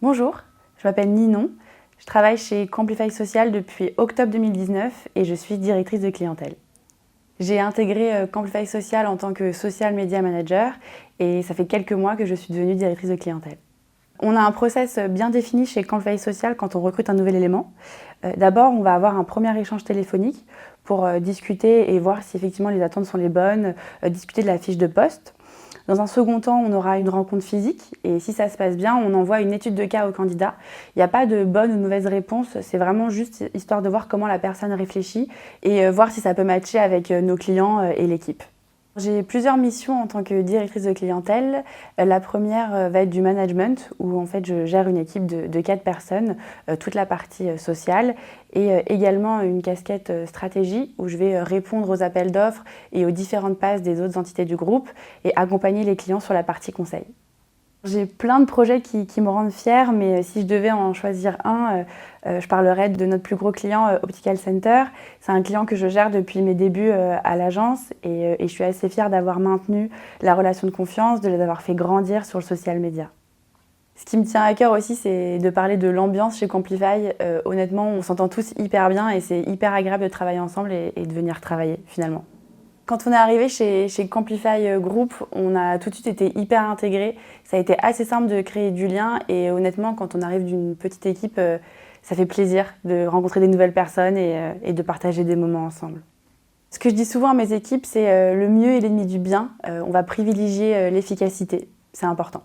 Bonjour, je m'appelle Ninon, je travaille chez Camplify Social depuis octobre 2019 et je suis directrice de clientèle. J'ai intégré Camplify Social en tant que Social Media Manager et ça fait quelques mois que je suis devenue directrice de clientèle. On a un process bien défini chez Camplify Social quand on recrute un nouvel élément. D'abord, on va avoir un premier échange téléphonique pour discuter et voir si effectivement les attentes sont les bonnes, discuter de la fiche de poste. Dans un second temps, on aura une rencontre physique et si ça se passe bien, on envoie une étude de cas au candidat. Il n'y a pas de bonne ou mauvaise réponse, c'est vraiment juste histoire de voir comment la personne réfléchit et voir si ça peut matcher avec nos clients et l'équipe. J'ai plusieurs missions en tant que directrice de clientèle. La première va être du management, où en fait je gère une équipe de 4 personnes, toute la partie sociale, et également une casquette stratégie, où je vais répondre aux appels d'offres et aux différentes passes des autres entités du groupe, et accompagner les clients sur la partie conseil. J'ai plein de projets qui me rendent fière, mais si je devais en choisir un, je parlerais de notre plus gros client, Optical Center. C'est un client que je gère depuis mes débuts à l'agence et je suis assez fière d'avoir maintenu la relation de confiance, de les avoir fait grandir sur le social media. Ce qui me tient à cœur aussi, c'est de parler de l'ambiance chez Camplify. Honnêtement, on s'entend tous hyper bien et c'est hyper agréable de travailler ensemble et de venir travailler finalement. Quand on est arrivé chez Camplify Group, on a tout de suite été hyper intégrés. Ça a été assez simple de créer du lien et honnêtement, quand on arrive d'une petite équipe, ça fait plaisir de rencontrer des nouvelles personnes et de partager des moments ensemble. Ce que je dis souvent à mes équipes, c'est le mieux est l'ennemi du bien. On va privilégier l'efficacité, c'est important.